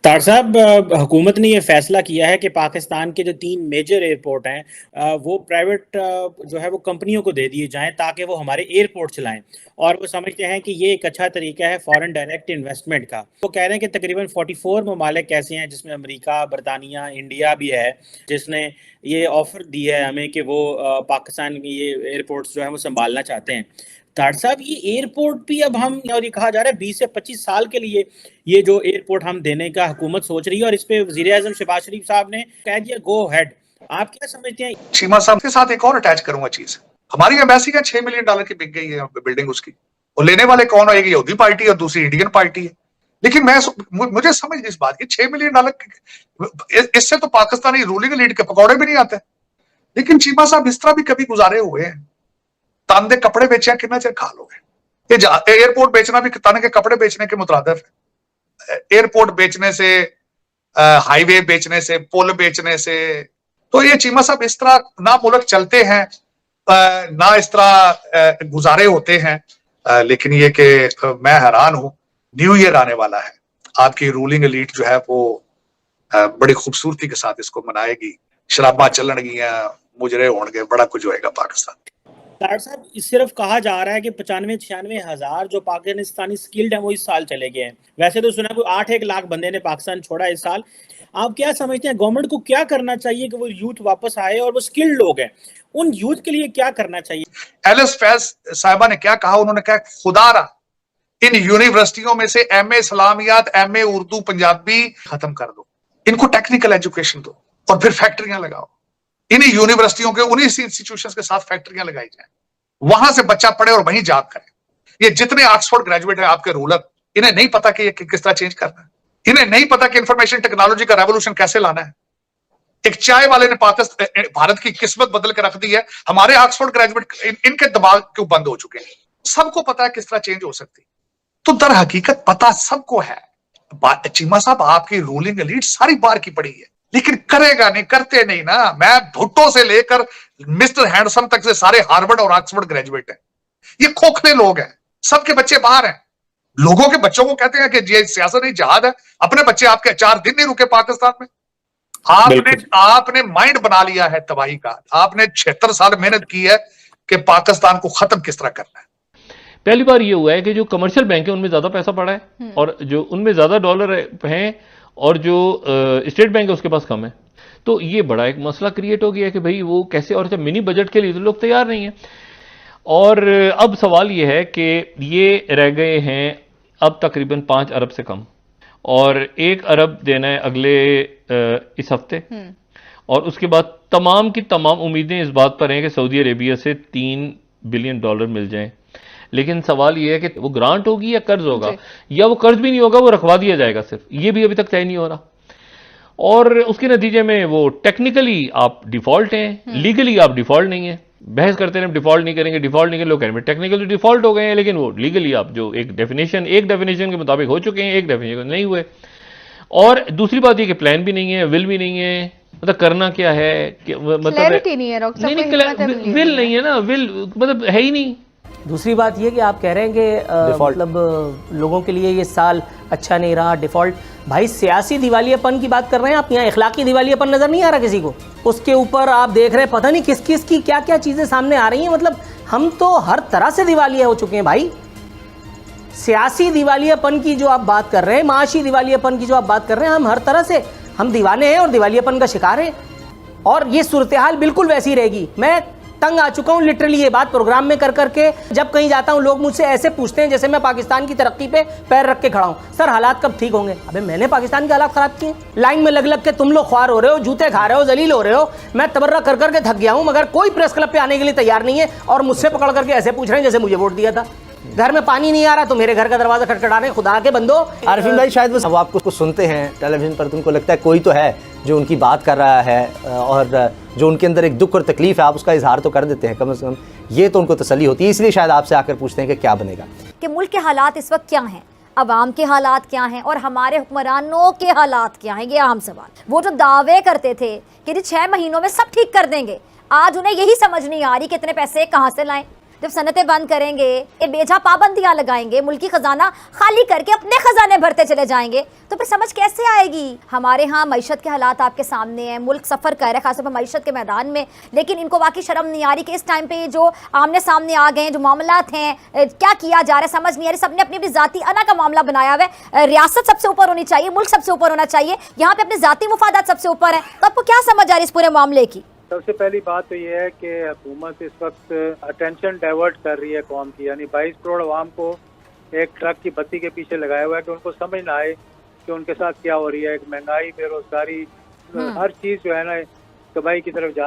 तार साहब, हुकूमत ने ये फैसला किया है कि पाकिस्तान के जो 3 मेजर एयरपोर्ट हैं, वो प्राइवेट जो है वो कंपनियों को दे दिए जाएँ ताकि वो हमारे एयरपोर्ट चलाएँ। और वो समझते हैं कि ये एक अच्छा तरीका है फॉरेन डायरेक्ट इन्वेस्टमेंट का। वो कह रहे हैं कि तकरीबन 44 ममालिक ऐसे हैं जिसमें अमेरिका, बर्तानिया, इंडिया भी है, जिसने ये ऑफ़र दी है हमें कि वो पाकिस्तान के ये एयरपोर्ट्स जो हैं वो सँभालना चाहते हैं। तार साहब, ये एयरपोर्ट भी अब हम, और ये कहा जा रहा है 20 से 25 साल के लिए ये जो एयरपोर्ट हम देने का हुकूमत सोच रही है, और इस पे वज़ीर-ए-आज़म शहबाज शरीफ साहब ने कह दिया गो अहेड। आप क्या समझते हैं? चीमा साहब के साथ एक और अटैच करूंगा चीज। हमारी एम्बेसी का $6 मिलियन की बिक गई है बिल्डिंग उसकी, और लेने वाले कौन है? एक यहूदी पार्टी और दूसरी इंडियन पार्टी है। लेकिन मुझे समझ नहीं इस बात की, $6 मिलियन इससे तो पाकिस्तानी रूलिंग लीड के पकौड़े भी नहीं आते। लेकिन चीमा साहब इस तरह भी कभी गुजारे हुए हैं, तांदे कपड़े बेचे हैं, कितना चिर खा लोगे? ये एयरपोर्ट बेचना भी ताने के कपड़े बेचने के मुतरादिफ है। एयरपोर्ट बेचने से, हाईवे बेचने से, पुल बेचने से, तो ये चीमा साहब इस तरह ना मुल्क चलते हैं, ना इस तरह गुजारे होते हैं। लेकिन ये कि मैं हैरान हूं, न्यू ईयर आने वाला है, आपकी रूलिंग एलीट जो है वो बड़ी खूबसूरती के साथ इसको मनाएगी, शराबा चलनगियां, मुजरे होंगे, बड़ा कुछ होएगा पाकिस्तान। तार साहब, सिर्फ कहा जा रहा है कि 95-96 हज़ार जो पाकिस्तानी स्किल्ड हैं वो इस साल चले गए हैं। वैसे तो सुना कोई 8-1 लाख बंदे ने पाकिस्तान छोड़ा इस साल। आप क्या समझते हैं, गवर्नमेंट को क्या करना चाहिए कि वो यूथ वापस आए, और वो स्किल्ड लोग हैं, उन यूथ के लिए क्या करना चाहिए? एलिस फैज साहिबा ने क्या कहा? उन्होंने कहा खुदारा इन यूनिवर्सिटियों में से एमए इस्लामियात, एमए उर्दू, पंजाबी खत्म कर दो, इनको टेक्निकल एजुकेशन दो और फिर फैक्ट्रियां लगाओ। इन्हीं यूनिवर्सिटियों के, उन्हीं इंस्टीट्यूशंस के साथ फैक्ट्रियां लगाई जाए, वहां से बच्चा पढ़े और वहीं जॉब करे। ये जितने ऑक्सफोर्ड ग्रेजुएट है आपके रूलर, इन्हें नहीं पता कि ये किस तरह चेंज करना है, इन्हें नहीं पता कि इंफॉर्मेशन टेक्नोलॉजी का रेवोल्यूशन कैसे लाना है। एक चाय वाले ने पाकिस्तान भारत की किस्मत बदल के रख दी है। हमारे ऑक्सफोर्ड ग्रेजुएट इनके दिमाग क्यों बंद हो चुके हैं? सबको पता है किस तरह चेंज हो सकती, तो दर हकीकत पता सबको है। चीमा साहब, आपकी रूलिंग एलीट सारी बार की पड़ी है, लेकिन करेगा नहीं, करते नहीं ना। मैं भुट्टो से लेकर मिस्टर हैंडसम तक से सारे हार्वर्ड और ऑक्सफोर्ड ग्रेजुएट हैं। ये खोखले लोग हैं, सबके बच्चे बाहर हैं। लोगों के बच्चों को कहते हैं कि ये सियासत नहीं जहाद है। अपने बच्चे आपके 4 दिन नहीं रुके पाकिस्तान में। आपने माइंड बना लिया है तबाही का। आपने 76 साल मेहनत की है कि पाकिस्तान को खत्म किस तरह करना है। पहली बार ये हुआ है कि जो कमर्शियल बैंक है उनमें ज्यादा पैसा पड़ा है, और जो उनमें ज्यादा डॉलर हैं, और जो स्टेट बैंक है उसके पास कम है। तो ये बड़ा एक मसला क्रिएट हो गया है कि भाई वो कैसे, और मिनी बजट के लिए तो लोग तैयार नहीं है। और अब सवाल ये है कि ये रह गए हैं अब तकरीबन 5 अरब से कम, और 1 अरब देना है अगले इस हफ्ते, और उसके बाद तमाम की तमाम उम्मीदें इस बात पर हैं कि सऊदी अरेबिया से $3 बिलियन मिल जाएं। लेकिन सवाल यह है कि वो ग्रांट होगी या कर्ज होगा, या वो कर्ज भी नहीं होगा, वो रखवा दिया जाएगा सिर्फ, ये भी अभी तक तय नहीं हो रहा। और उसके नतीजे में वो टेक्निकली आप डिफॉल्ट हैं, लीगली आप डिफॉल्ट नहीं है। बहस करते हैं डिफॉल्ट नहीं करेंगे, डिफॉल्ट नहीं करेंगे, लोग कह रहे हैं टेक्निकली डिफॉल्ट हो गए हैं, लेकिन वो लीगली आप जो एक डेफिनेशन के मुताबिक हो चुके हैं, एक डेफिनेशन नहीं हुए। और दूसरी बात ये कि प्लान भी नहीं है, विल भी नहीं है, मतलब करना क्या है, मतलब नहीं है, विल नहीं है ना, विल मतलब है ही नहीं। दूसरी बात ये कि आप कह रहे हैं कि मतलब लोगों के लिए ये साल अच्छा नहीं रहा, डिफ़ॉल्ट। भाई सियासी दिवालियापन की बात कर रहे हैं आप, यहाँ इखलाकी दिवालियापन नज़र नहीं आ रहा किसी को। उसके ऊपर आप देख रहे हैं पता नहीं किस किस की क्या क्या चीज़ें सामने आ रही हैं। मतलब हम तो हर तरह से दिवालिया हो चुके हैं भाई। सियासी दिवालियापन की जो आप बात कर रहे हैं, माशी दिवालियापन की जो आप बात कर रहे हैं, हम हर तरह से हम दीवाने हैं और दिवालियापन का शिकार हैं, और ये सूरत हाल बिल्कुल वैसी रहेगी। मैं तंग आ चुका हूँ लिटरली ये बात प्रोग्राम में कर करके। जब कहीं जाता हूँ लोग मुझसे ऐसे पूछते हैं जैसे मैं पाकिस्तान की तरक्की पे पैर रख के खड़ा हूँ, सर हालात कब ठीक होंगे? अबे मैंने पाकिस्तान के हालात खराब किए, लाइन में लग लग के तुम लोग ख्वार हो रहे हो, जूते खा रहे हो, जलील हो रहे हो। मैं तबर्रा कर करके थक गया हूँ, मगर कोई प्रेस क्लब पे आने के लिए तैयार नहीं है, और मुझसे पकड़ करके ऐसे पूछ रहे हैं जैसे मुझे वोट दिया था। घर में पानी नहीं आ रहा तो मेरे घर का दरवाजा खटखटा रहे हैं, खुदा के बंदो। आरिफिन भाई, शायद वो आपको कुछ सुनते हैं टेलीविजन पर, तुमको लगता है कोई तो है जो उनकी बात कर रहा है, और जो उनके अंदर एक दुख और तकलीफ है, आप उसका इजहार तो कर देते हैं, कम से कम ये तो उनको तसल्ली होती है। इसलिए शायद आपसे आकर पूछते हैं कि क्या बनेगा, कि मुल्क के हालात इस वक्त क्या हैं, अवाम के हालात क्या हैं, और हमारे हुक्मरानों के हालात क्या हैं, ये अहम सवाल। वो जो दावे करते थे कि 6 महीनों में सब ठीक कर देंगे, आज उन्हें यही समझ नहीं आ रही कि इतने पैसे कहाँ से लाएं। जब सनतें बंद करेंगे, ये बेजा पाबंदियां लगाएंगे, मुल्की खजाना खाली करके अपने खजाने भरते चले जाएंगे, तो फिर समझ कैसे आएगी? हमारे यहाँ मईशत के हालात आपके सामने हैं, मुल्क सफ़र कर रहा है खासतौर पर मईशत के मैदान में, लेकिन इनको वाकई शर्म नहीं आ रही कि इस टाइम पे जो आमने सामने आ गए हैं, जो मामलात हैं, क्या किया जा रहा है समझ नहीं आ रही। सबने अपनी अपनी जाती अना का मामला बनाया हुआ है। रियासत सबसे ऊपर होनी चाहिए, मुल्क सबसे ऊपर होना चाहिए, यहाँ पे अपने जाती मुफादात सबसे ऊपर है। तो आपको क्या समझ आ रही है इस पूरे मामले की? सबसे पहली बात तो ये है कि हुकूमत इस वक्त अटेंशन डाइवर्ट कर रही है कौम की, यानी 22 करोड़ आवाम को एक ट्रक की बत्ती के पीछे लगाया हुआ है कि उनको समझ ना आए कि उनके साथ क्या हो रही है। महंगाई, बेरोजगारी, हर चीज जो है ना कमाई की तरफ जा